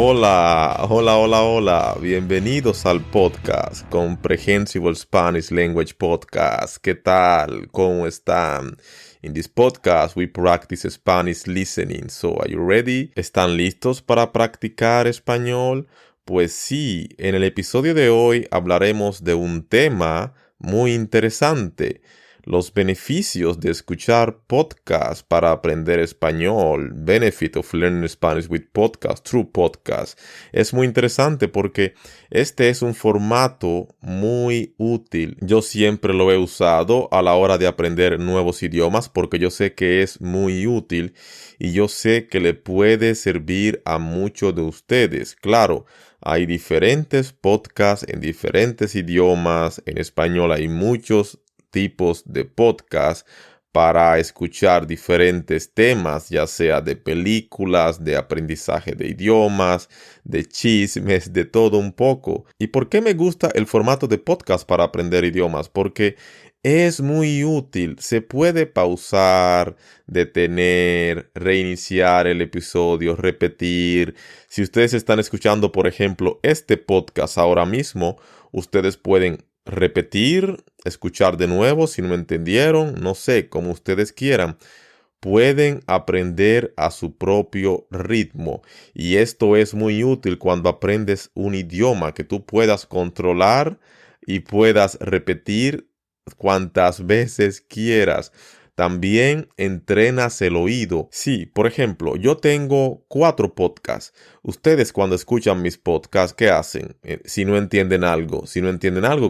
Hola, hola, hola, hola. Bienvenidos al podcast Comprehensible Spanish Language Podcast. ¿Qué tal? ¿Cómo están? In this podcast we practice Spanish listening. So, are you ready? ¿Están listos para practicar español? Pues sí, en el episodio de hoy hablaremos de un tema muy interesante. Los beneficios de escuchar podcasts para aprender español. Benefit of learning Spanish with podcasts, through podcasts. Es muy interesante porque este es un formato muy útil. Yo siempre lo he usado a la hora de aprender nuevos idiomas porque yo sé que es muy útil y yo sé que le puede servir a muchos de ustedes. Claro, hay diferentes podcasts en diferentes idiomas. En español hay muchos tipos de podcast para escuchar diferentes temas, ya sea de películas, de aprendizaje de idiomas, de chismes, de todo un poco. ¿Y por qué me gusta el formato de podcast para aprender idiomas? Porque es muy útil. Se puede pausar, detener, reiniciar el episodio, repetir. Si ustedes están escuchando, por ejemplo, este podcast ahora mismo, ustedes pueden repetir, escuchar de nuevo si no entendieron, no sé, como ustedes quieran. Pueden aprender a su propio ritmo y esto es muy útil cuando aprendes un idioma que tú puedas controlar y puedas repetir cuantas veces quieras. También entrenas el oído. Sí, por ejemplo, yo tengo 4 podcasts. Ustedes cuando escuchan mis podcasts, ¿qué hacen? Si no entienden algo,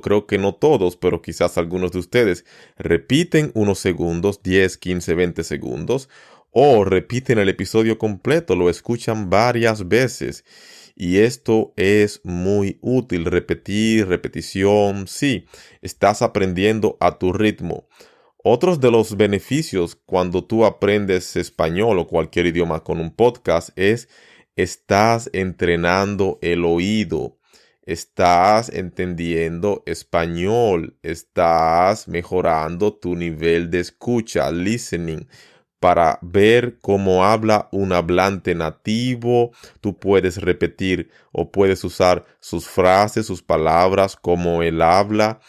creo que no todos, pero quizás algunos de ustedes repiten unos segundos, 10, 15, 20 segundos, o repiten el episodio completo, lo escuchan varias veces. Y esto es muy útil, repetir, repetición, sí, estás aprendiendo a tu ritmo. Otros de los beneficios cuando tú aprendes español o cualquier idioma con un podcast es estás entrenando el oído, estás entendiendo español, estás mejorando tu nivel de escucha, listening, para ver cómo habla un hablante nativo. Tú puedes repetir o puedes usar sus frases, sus palabras, como él habla.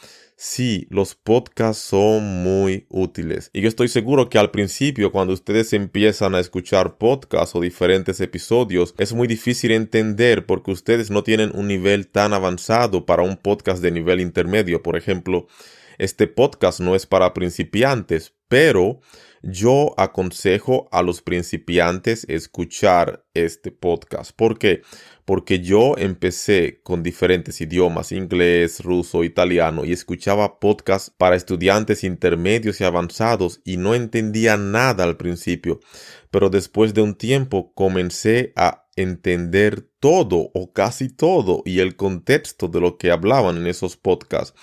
Sí, los podcasts son muy útiles. Y yo estoy seguro que al principio, cuando ustedes empiezan a escuchar podcasts o diferentes episodios, es muy difícil entender porque ustedes no tienen un nivel tan avanzado para un podcast de nivel intermedio. Por ejemplo, este podcast no es para principiantes, pero yo aconsejo a los principiantes escuchar este podcast. ¿Por qué? Porque yo empecé con diferentes idiomas, inglés, ruso, italiano, y escuchaba podcasts para estudiantes intermedios y avanzados y no entendía nada al principio. Pero después de un tiempo comencé a entender todo o casi todo y el contexto de lo que hablaban en esos podcasts.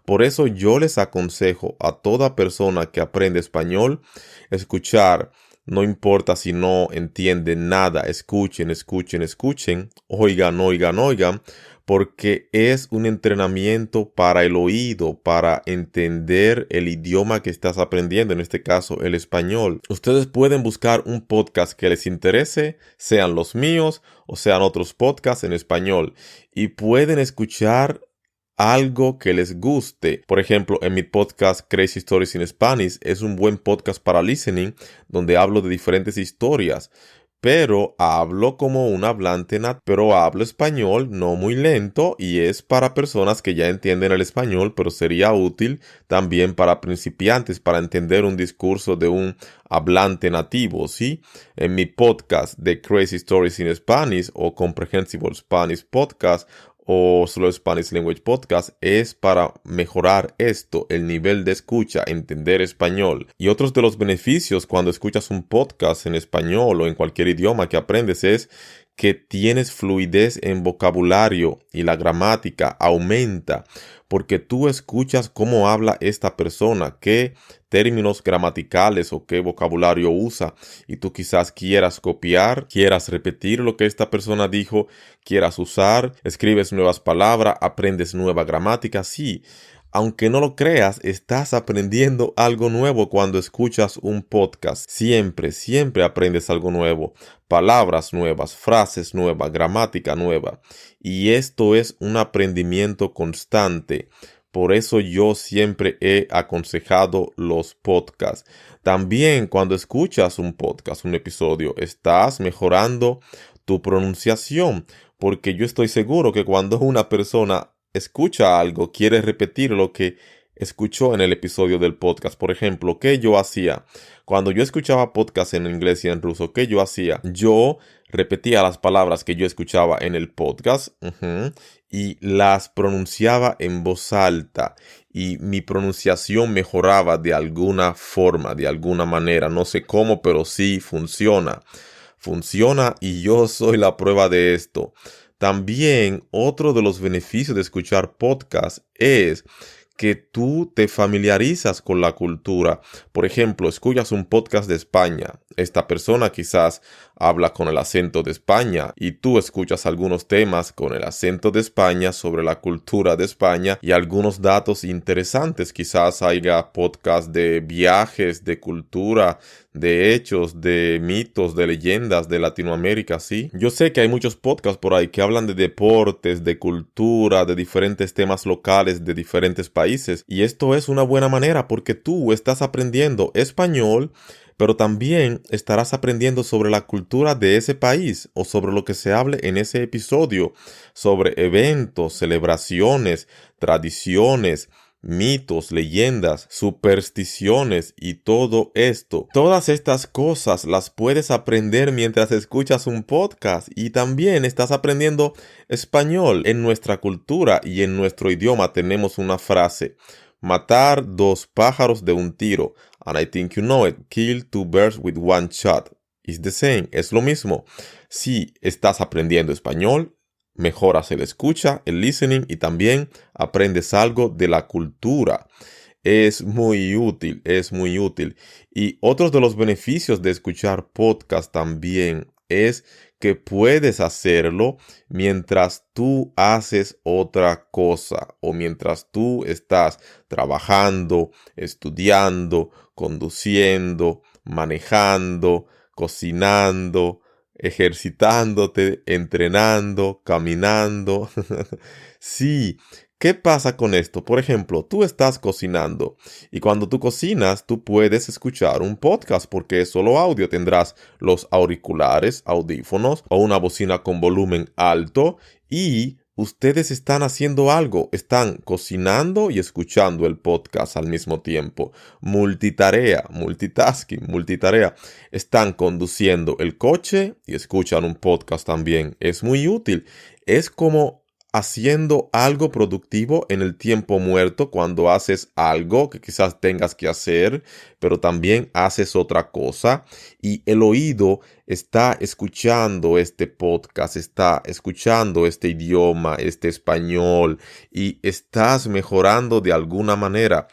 Por eso yo les aconsejo a toda persona que aprende español escuchar. No importa si no entienden nada, escuchen, escuchen, escuchen, oigan, oigan, oigan, porque es un entrenamiento para el oído, para entender el idioma que estás aprendiendo, en este caso el español. Ustedes pueden buscar un podcast que les interese, sean los míos o sean otros podcasts en español, y pueden escuchar algo que les guste. Por ejemplo, en mi podcast Crazy Stories in Spanish es un buen podcast para listening donde hablo de diferentes historias, pero hablo como un hablante nativo, pero hablo español no muy lento y es para personas que ya entienden el español, pero sería útil también para principiantes para entender un discurso de un hablante nativo, ¿sí? En mi podcast de Crazy Stories in Spanish o Comprehensible Spanish Podcast o solo Spanish Language Podcast es para mejorar esto, el nivel de escucha, entender español. Y otros de los beneficios cuando escuchas un podcast en español o en cualquier idioma que aprendes es que tienes fluidez en vocabulario y la gramática aumenta porque tú escuchas cómo habla esta persona, qué términos gramaticales o qué vocabulario usa, y tú quizás quieras copiar, quieras repetir lo que esta persona dijo, quieras usar, escribes nuevas palabras, aprendes nueva gramática. Sí, Aunque no lo creas, estás aprendiendo algo nuevo cuando escuchas un podcast. Siempre, siempre aprendes algo nuevo. Palabras nuevas, frases nuevas, gramática nueva. Y esto es un aprendimiento constante. Por eso yo siempre he aconsejado los podcasts. También cuando escuchas un podcast, un episodio, estás mejorando tu pronunciación. Porque yo estoy seguro que cuando una persona escucha algo, quiere repetir lo que escuchó en el episodio del podcast. Por ejemplo, ¿qué yo hacía? Cuando yo escuchaba podcast en inglés y en ruso, ¿qué yo hacía? Yo repetía las palabras que yo escuchaba en el podcast, y las pronunciaba en voz alta. Y mi pronunciación mejoraba de alguna forma, de alguna manera. No sé cómo, pero sí funciona. Funciona y yo soy la prueba de esto. También otro de los beneficios de escuchar podcast es que tú te familiarizas con la cultura. Por ejemplo, escuchas un podcast de España. Esta persona quizás habla con el acento de España y tú escuchas algunos temas con el acento de España sobre la cultura de España y algunos datos interesantes. Quizás haya podcast de viajes, de cultura, de hechos, de mitos, de leyendas de Latinoamérica, ¿sí? Yo sé que hay muchos podcasts por ahí que hablan de deportes, de cultura, de diferentes temas locales de diferentes países. Y esto es una buena manera porque tú estás aprendiendo español, pero también estarás aprendiendo sobre la cultura de ese país o sobre lo que se hable en ese episodio, sobre eventos, celebraciones, tradiciones, mitos, leyendas, supersticiones y todo esto. Todas estas cosas las puedes aprender mientras escuchas un podcast y también estás aprendiendo español. En nuestra cultura y en nuestro idioma tenemos una frase: matar dos pájaros de un tiro. And I think you know it. Kill two birds with one shot. It's the same. Es lo mismo. Si estás aprendiendo español, mejoras el escucha, el listening y también aprendes algo de la cultura. Es muy útil, es muy útil. Y otros de los beneficios de escuchar podcast también es que puedes hacerlo mientras tú haces otra cosa o mientras tú estás trabajando, estudiando, conduciendo, manejando, cocinando, ejercitándote, entrenando, caminando. Sí, ¿qué pasa con esto? Por ejemplo, tú estás cocinando y cuando tú cocinas, tú puedes escuchar un podcast porque es solo audio. Tendrás los auriculares, audífonos o una bocina con volumen alto y ustedes están haciendo algo, están cocinando y escuchando el podcast al mismo tiempo. Multitarea, multitasking, multitarea. Están conduciendo el coche y escuchan un podcast también. Es muy útil. Es como haciendo algo productivo en el tiempo muerto cuando haces algo que quizás tengas que hacer, pero también haces otra cosa y el oído está escuchando este podcast, está escuchando este idioma, este español y estás mejorando de alguna manera.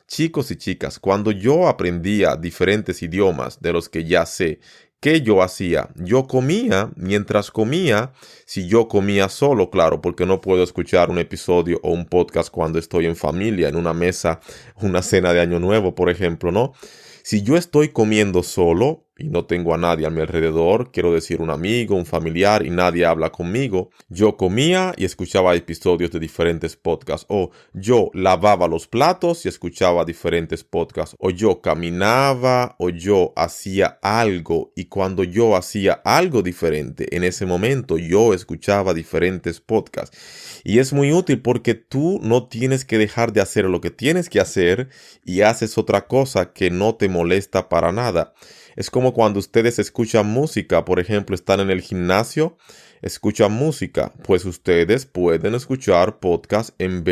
Chicos y chicas, cuando yo aprendía diferentes idiomas de los que ya sé, ¿qué yo hacía? Yo comía, mientras comía, si yo comía solo, claro, porque no puedo escuchar un episodio o un podcast cuando estoy en familia, en una mesa, una cena de Año Nuevo, por ejemplo, ¿no? Si yo estoy comiendo solo y no tengo a nadie a mi alrededor, quiero decir un amigo, un familiar y nadie habla conmigo, yo comía y escuchaba episodios de diferentes podcasts, o yo lavaba los platos y escuchaba diferentes podcasts, o yo caminaba o yo hacía algo y cuando yo hacía algo diferente, en ese momento yo escuchaba diferentes podcasts. Y es muy útil porque tú no tienes que dejar de hacer lo que tienes que hacer y haces otra cosa que no te molesta para nada. Es como cuando ustedes escuchan música, por ejemplo, están en el gimnasio, escuchan música, pues ustedes pueden escuchar podcast en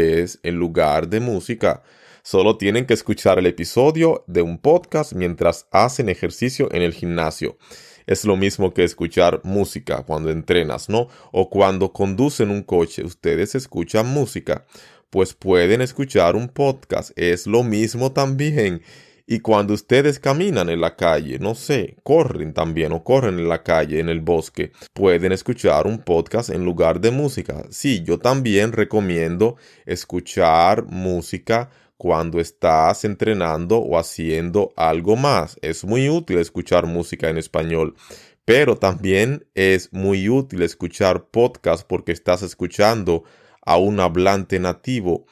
lugar de música. Solo tienen que escuchar el episodio de un podcast mientras hacen ejercicio en el gimnasio. Es lo mismo que escuchar música cuando entrenas, ¿no? O cuando conducen un coche, ustedes escuchan música, pues pueden escuchar un podcast. Es lo mismo también. Y cuando ustedes caminan en la calle, no sé, corren también o corren en la calle, en el bosque, pueden escuchar un podcast en lugar de música. Sí, yo también recomiendo escuchar música cuando estás entrenando o haciendo algo más. Es muy útil escuchar música en español. Pero también es muy útil escuchar podcast porque estás escuchando a un hablante nativo.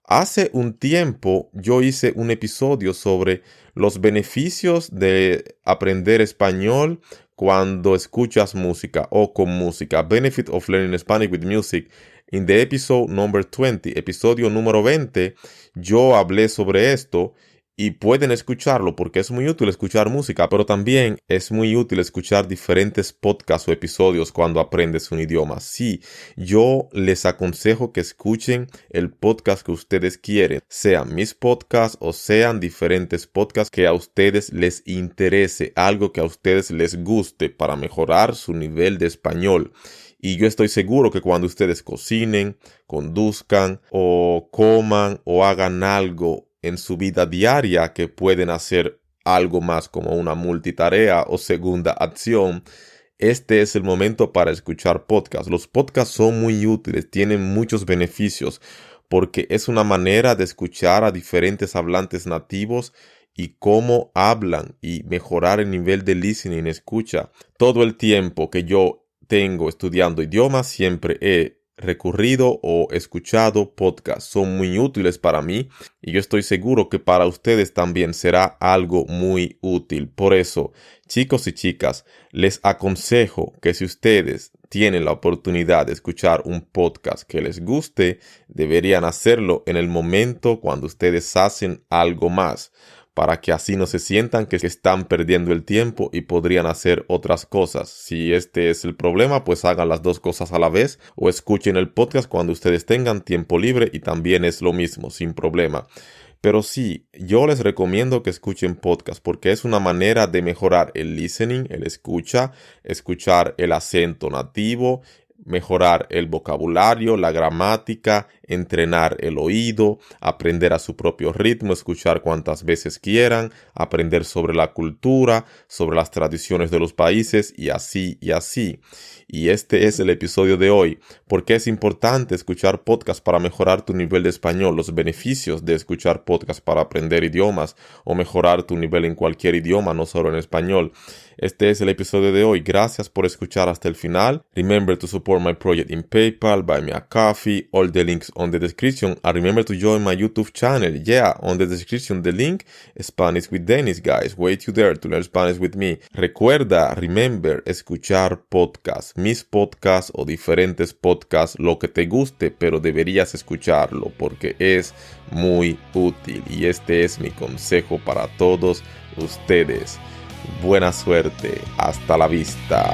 Hace un tiempo yo hice un episodio sobre los beneficios de aprender español cuando escuchas música o con música. Benefit of Learning Spanish with Music. In the episode number 20, episodio número 20, yo hablé sobre esto. Y pueden escucharlo porque es muy útil escuchar música, pero también es muy útil escuchar diferentes podcasts o episodios cuando aprendes un idioma. Sí, yo les aconsejo que escuchen el podcast que ustedes quieren, sean mis podcasts o sean diferentes podcasts que a ustedes les interese, algo que a ustedes les guste para mejorar su nivel de español. Y yo estoy seguro que cuando ustedes cocinen, conduzcan o coman o hagan algo en su vida diaria que pueden hacer algo más como una multitarea o segunda acción, este es el momento para escuchar podcasts. Los podcasts son muy útiles, tienen muchos beneficios porque es una manera de escuchar a diferentes hablantes nativos y cómo hablan y mejorar el nivel de listening, escucha. Todo el tiempo que yo tengo estudiando idiomas siempre he recurrido o escuchado podcasts. Son muy útiles para mí y yo estoy seguro que para ustedes también será algo muy útil. Por eso, chicos y chicas, les aconsejo que si ustedes tienen la oportunidad de escuchar un podcast que les guste, deberían hacerlo en el momento cuando ustedes hacen algo más, para que así no se sientan que están perdiendo el tiempo y podrían hacer otras cosas. Si este es el problema, pues hagan las dos cosas a la vez o escuchen el podcast cuando ustedes tengan tiempo libre y también es lo mismo, sin problema. Pero sí, yo les recomiendo que escuchen podcast porque es una manera de mejorar el listening, el escuchar el acento nativo, mejorar el vocabulario, la gramática, entrenar el oído, aprender a su propio ritmo, escuchar cuantas veces quieran, aprender sobre la cultura, sobre las tradiciones de los países y así y así. Y este es el episodio de hoy. ¿Por qué es importante escuchar podcasts para mejorar tu nivel de español? Los beneficios de escuchar podcasts para aprender idiomas o mejorar tu nivel en cualquier idioma, no solo en español. Este es el episodio de hoy. Gracias por escuchar hasta el final. Remember to support my project in PayPal, buy me a coffee, all the links on the description. And remember to join my YouTube channel. Yeah, on the description, the link, Spanish with Dennis, guys. Wait you there to learn Spanish with me. Recuerda, remember, escuchar podcasts, mis podcasts o diferentes podcasts, lo que te guste, pero deberías escucharlo porque es muy útil. Y este es mi consejo para todos ustedes. Buena suerte. Hasta la vista.